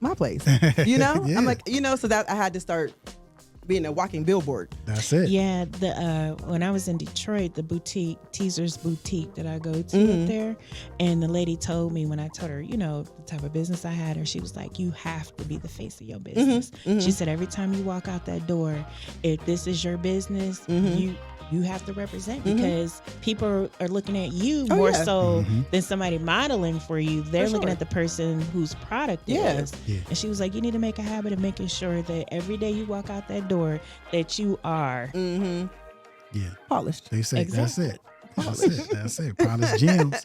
my place. I'm like, so that I had to start being a walking billboard. That's it. Yeah, when I was in Detroit, the boutique, Teaser's Boutique that I go to up there, and the lady told me, when I told her, the type of business I had, she was like, you have to be the face of your business. She said, every time you walk out that door, if this is your business, you have to represent, because people are looking at you more so than somebody modeling for you. They're looking at the person whose product it is. And she was like, you need to make a habit of making sure that every day you walk out that door that you are polished. They say that's it. That's it. Polished gems.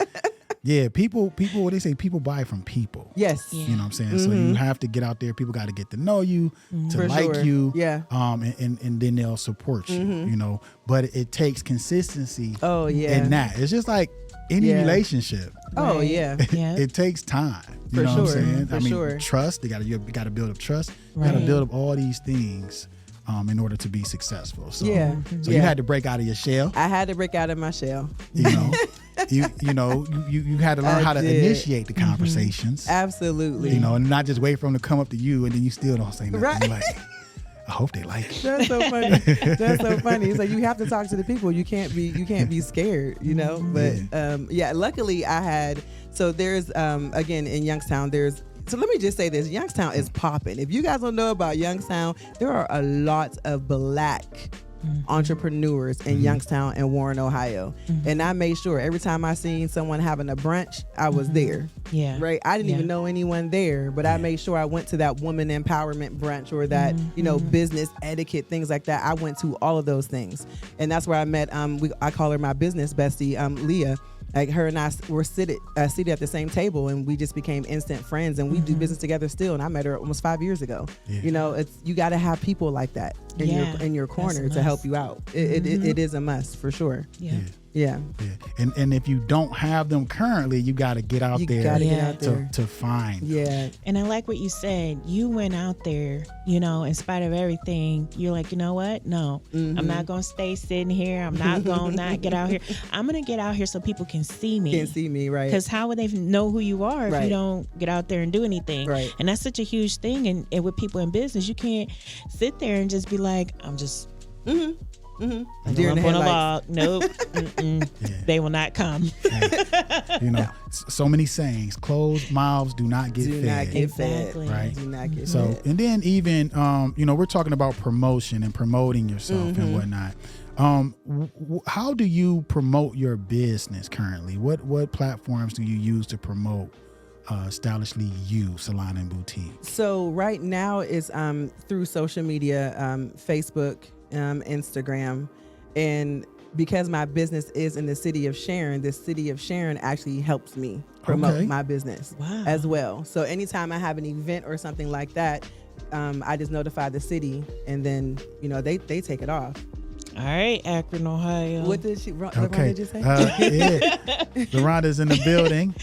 Yeah, people, what they say, people buy from people. Yes. You know what I'm saying? So you have to get out there. People got to get to know you, to For like sure. you. Yeah. And then they'll support you, But it takes consistency in that. It's just like any relationship. Oh, yeah. It takes time. You For know what I'm sure. saying? For sure. Trust. You got to build up trust. You got to build up all these things in order to be successful. So, so you had to break out of your shell. I had to break out of my shell. You had to learn how to initiate the conversations. Absolutely. And not just wait for them to come up to you and then you still don't say nothing. Right. Like, I hope they like it. That's so funny. That's so funny. It's like, you have to talk to the people. You can't be scared, But luckily I had, so there's again in Youngstown, so let me just say this, Youngstown is popping. If you guys don't know about Youngstown, there are a lot of Black entrepreneurs in Youngstown and Warren, Ohio. And I made sure every time I seen someone having a brunch, I was there. Yeah. Right. I didn't even know anyone there, but I made sure I went to that woman empowerment brunch or that, business etiquette, things like that. I went to all of those things. And that's where I met, I call her my business bestie, Leah. Like her and I were seated at the same table, and we just became instant friends, and we do business together still. And I met her almost 5 years ago. Yeah. You know, you got to have people like that in your corner to help you out. It is a must for sure. Yeah. And if you don't have them currently, you got to get out there to find. Yeah. And I like what you said. You went out there, you know, in spite of everything. You're like, you know what? No, I'm not going to stay sitting here. I'm not going to not get out here. I'm going to get out here so people can see me. Can see me, right. Because how would they know who you are if you don't get out there and do anything? Right. And that's such a huge thing. And with people in business, you can't sit there and just be like, I'm just... During the log. Nope. They will not come. You know, so many sayings. Closed mouths do not get fed. Exactly. Right. Do not get so, fed. and then even, you know, we're talking about promotion and promoting yourself and whatnot. How do you promote your business currently? What platforms do you use to promote Stylishly You Salon and Boutique? So right now it's through social media, Facebook, Instagram, and because my business is in the city of Sharon, the city of Sharon actually helps me promote my business as well. So anytime I have an event or something like that, I just notify the city, and then they take it off. All right, Akron, Ohio. What did LaRhonda just say? LaRhonda's in the building.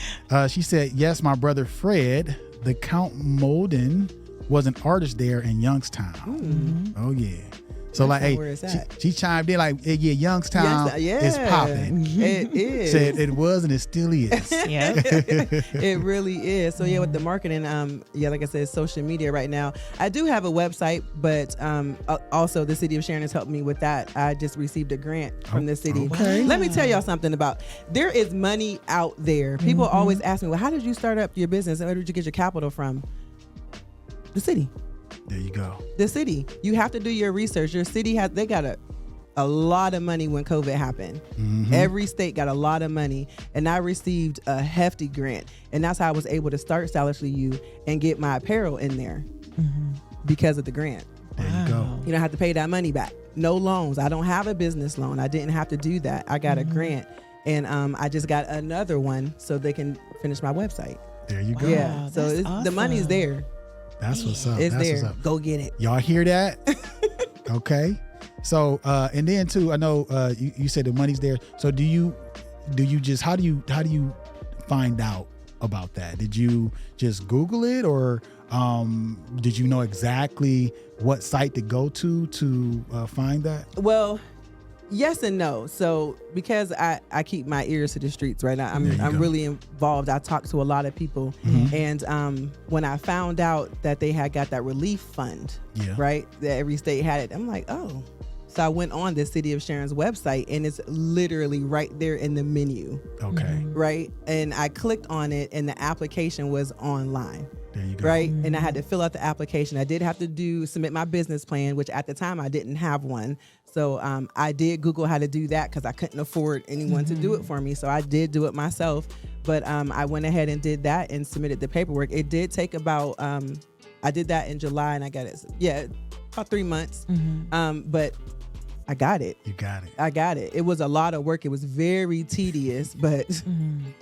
She said, yes, my brother Fred, the Count Molden, was an artist there in Youngstown. Oh, yeah. So she chimed in like, yeah, Youngstown is popping. It is. Said it was and it still is. Yeah. It really is. So with the marketing, like I said, social media right now. I do have a website, but also the city of Sharon has helped me with that. I just received a grant from the city. Okay. Let me tell y'all something there is money out there. People always ask me, well, how did you start up your business? Where did you get your capital from? The city. There you go. The city. You have to do your research. Your city they got a lot of money when COVID happened. Every state got a lot of money, and I received a hefty grant, and that's how I was able to start Stylishly You and get my apparel in there because of the grant. There you go. You don't have to pay that money back. No loans. I don't have a business loan. I didn't have to do that. I got a grant, and I just got another one so they can finish my website. There you go. Yeah. So awesome. The money's there. That's what's up. It's That's there. what's up. Go get it. Y'all hear that? Okay. So and then too, I know you said the money's there. So do you just how do you find out about that? Did you just Google it, or did you know exactly what site to go to find that? Well, yes and no. So because I keep my ears to the streets right now, I'm really involved. I talk to a lot of people, and when I found out that they had got that relief fund, right, that every state had it, I'm like, oh. So I went on the City of Sharon's website, and it's literally right there in the menu. Okay. Right, and I clicked on it, and the application was online. There you go. Right, and I had to fill out the application. I did have to submit my business plan, which at the time I didn't have one. So I did Google how to do that because I couldn't afford anyone to do it for me. So I did do it myself. But I went ahead and did that and submitted the paperwork. It did take about, I did that in July, and I got it, about 3 months. But I got it. You got it. I got it. It was a lot of work. It was very tedious, but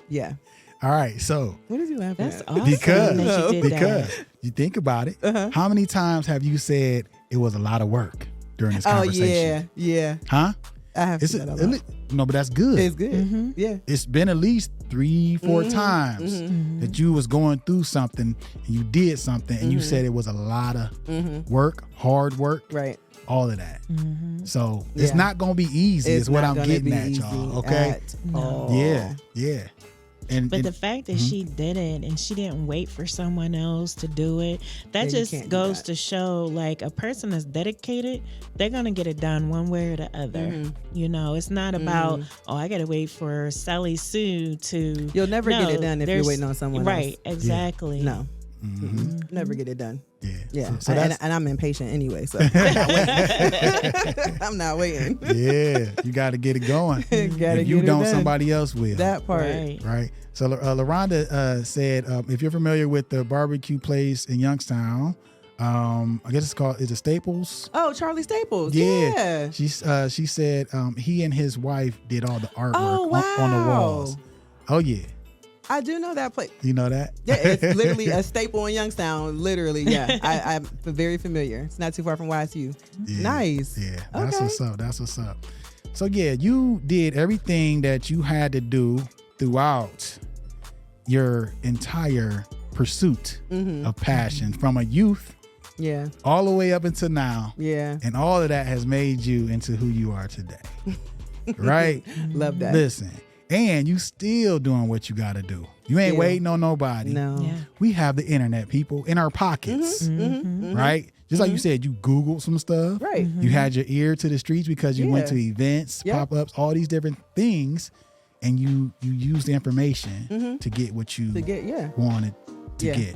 yeah. All right, so What is he laughing That's at? awesome. that you did that. you think about it, how many times have you said it was a lot of work during this conversation? Yeah. Huh? I have Is said it? that a lot. No, but that's good. It's good. Yeah. It's been at least 3-4 times that you was going through something and you did something and you said it was a lot of work, hard work, Right. all of that. So it's not gonna be easy. Is what I'm getting at, y'all. Okay. Yeah. But the fact that she did it and she didn't wait for someone else to do it, that you just can't do goes that. to show like a person that's dedicated, they're going to get it done one way or the other. You know, it's not about, I got to wait for Sally Sue to. You'll never get it done if you're waiting on someone else. Right, exactly. No. Never get it done. Yeah. So and I'm impatient anyway, so I'm not waiting. I'm not waiting. Yeah, you got to get it going. Gotta if you get it don't, done. somebody else will. That part. Right. So LaRhonda said, if you're familiar with the barbecue place in Youngstown, I guess it's called, is it Staples? Oh, Charlie Staples. Yeah. She said he and his wife did all the artwork on the walls. Oh yeah. I do know that place. You know that? Yeah, it's literally a staple in Youngstown. Literally, yeah. I'm very familiar. It's not too far from YSU. Yeah, Nice. Yeah, that's Okay. what's up. That's what's up. So yeah, you did everything that you had to do throughout your entire pursuit of passion from a youth Yeah. all the way up until now. Yeah. And all of that has made you into who you are today. Right? Love that. Listen, and you still doing what you got to do. You ain't Still. waiting on nobody. No. Yeah. We have the internet, people, in our pockets, right? Just like you said, you Googled some stuff. Right. You had your ear to the streets because you went Yeah. to events, Yep. pop-ups, all these different things, and you use the information to get what you To get, yeah. wanted to Yeah. get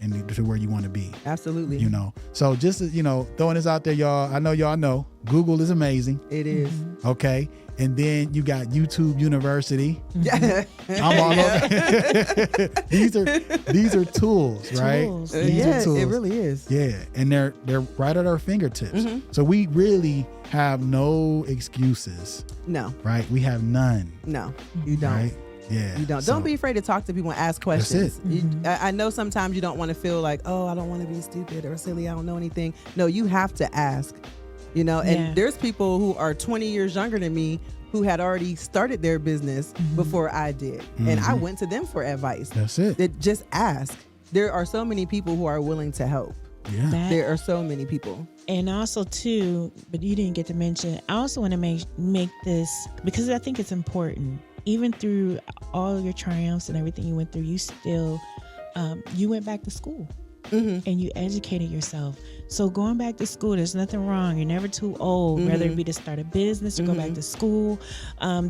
and to where you want to be. Absolutely. You know, so just throwing this out there, y'all. I know y'all know Google is amazing. It is. Okay, and then you got YouTube University. Yeah. I'm all over. These are tools, right? Tools. These Yeah, are tools. it really is. Yeah, and they're right at our fingertips. So we really have no excuses, No. right? We have none, No. You don't. right? Yeah. You don't. So, Don't be afraid to talk to people and ask That's questions. it. I know sometimes you don't want to feel like, oh, I don't want to be stupid or silly. I don't know anything. No, you have to ask. And Yeah. there's people who are 20 years younger than me who had already started their business before I did. And I went to them for advice. That's it. That just ask. There are so many people who are willing to help. Yeah. That- There are so many people. And also too, but you didn't get to mention, I also want to make this, because I think it's important. Even through all your triumphs and everything you went through, you still, you went back to school and you educated yourself. So going back to school, there's nothing wrong. You're never too old, whether it be to start a business or go back to school.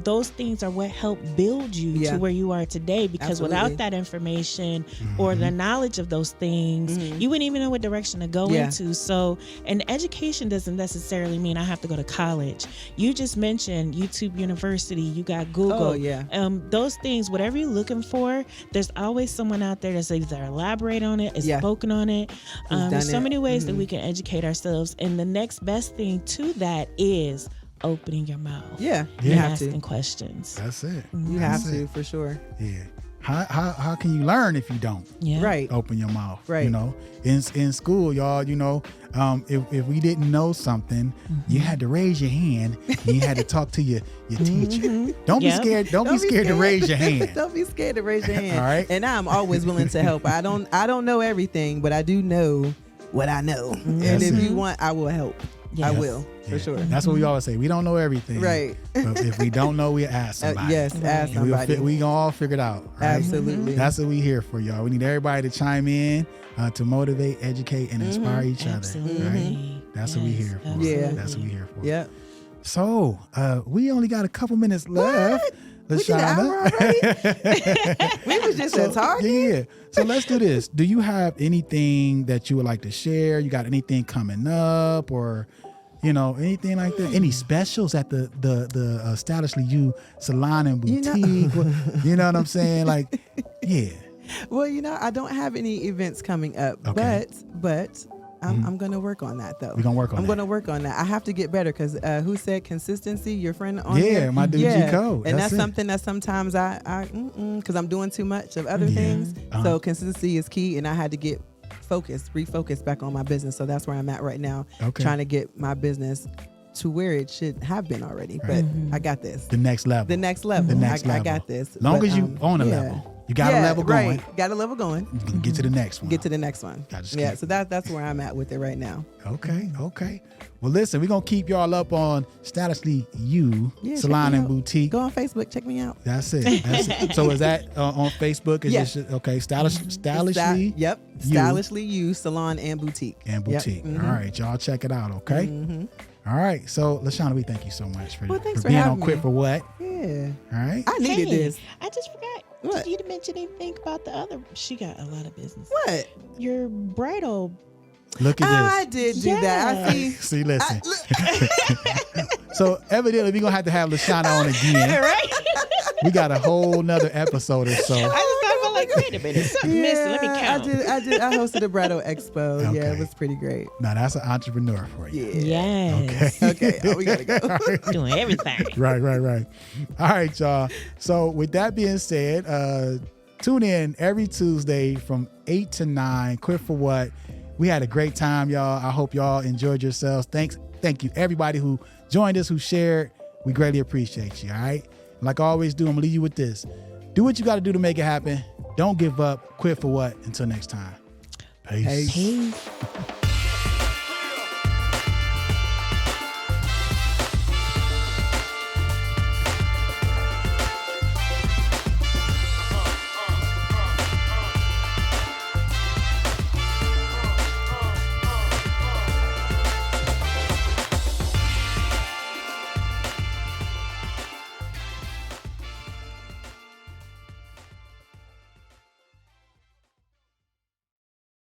Those things are what help build you Yeah. to where you are today, because Absolutely. without that information or the knowledge of those things, you wouldn't even know what direction to go Yeah. into. So, and education doesn't necessarily mean I have to go to college. You just mentioned YouTube University, you got Google. Oh, yeah. Those things, whatever you're looking for, there's always someone out there that's either elaborate on it, has Yeah. spoken on it. Who's There's done so it. many ways that we can educate ourselves. And the next best thing to that is opening your mouth. Yeah. Yeah. You have Asking to. questions. That's it. You That's have to, it. for sure. Yeah. How can you learn if you don't Yeah. Right. open your mouth? Right. You know, in school, y'all, if we didn't know something, you had to raise your hand and you had to talk to your teacher. Don't be Yep. scared. Don't be scared to raise your hand. Don't be scared to raise your hand. All right. And I'm always willing to help. I don't know everything, but I do know what I know. And That's if it. you want, I will help. I Yes. will, for Yeah. sure. That's what we always say. We don't know everything. Right. But if we don't know, we ask somebody. Yes, ask And we'll somebody. we gonna all figure it out. Right? Absolutely. That's what we here for, y'all. We need everybody to chime in to motivate, educate, and inspire each other. Absolutely. Right? That's what we here for. Yeah. That's what we here for. Yep. So we only got a couple minutes left. We did an hour already? We was just at Target. Yeah. So let's do this. Do you have anything that you would like to share? You got anything coming up, or anything like that? Any specials at the Stylishly You Salon and Boutique? You know what I'm saying? Like, yeah. Well, I don't have any events coming up, Okay. but I'm going to work on that, though. We're gonna work on I'm that. going to work on that. I have to get better because who said consistency? Your friend on Yeah, here? my dude G Code. And That's that's it. something that sometimes because I'm doing too much of other Yeah. things. Uh-huh. So consistency is key, and I had to get refocused back on my business. So that's where I'm at right now, Okay. trying to get my business to where it should have been already. But I got this. The next level. The next level. The next I level. got this. Long But, as you own a yeah. level. You got a level going. Right. Got a level going. You can get to the next one. Get to the next one. Gotta just Yeah, keep- so that's where I'm at with it right now. Okay. Well, listen, we're gonna keep y'all up on Stylishly You Yeah, check Salon me and out. Boutique. Go on Facebook, check me out. That's it. So is that on Facebook? Is Yeah. just okay? Stylishly Yep. You. Stylishly You Salon and Boutique. and Yep. Boutique. Mhm. All right, y'all check it out. Okay. All right. So LaShana, we thank you so much for, Well, thanks for being having on Quit me. for What. Yeah. All right. I needed Hey, this. I just forgot. What? Did you mention anything about the other? She got a lot of business. What? Your bridal. Look at I this. did do that. I see. See, listen. So evidently we're gonna have LaShana on again. Right? We got a whole nother episode or so. I just thought about like, wait a minute, something missing. Let me count. I hosted a Bridal Expo. Yeah, Okay. it was pretty great. Now that's an entrepreneur for you. Yeah. Yes. Okay. Oh, we gotta go. Doing everything. Right. All right, y'all. So with that being said, tune in every Tuesday from 8 to 9. Quit for What? We had a great time, y'all. I hope y'all enjoyed yourselves. Thank you, everybody who joined us, who shared. We greatly appreciate you, all right? Like I always do, I'm going to leave you with this. Do what you got to do to make it happen. Don't give up. Quit for what? Until next time. Peace. Peace.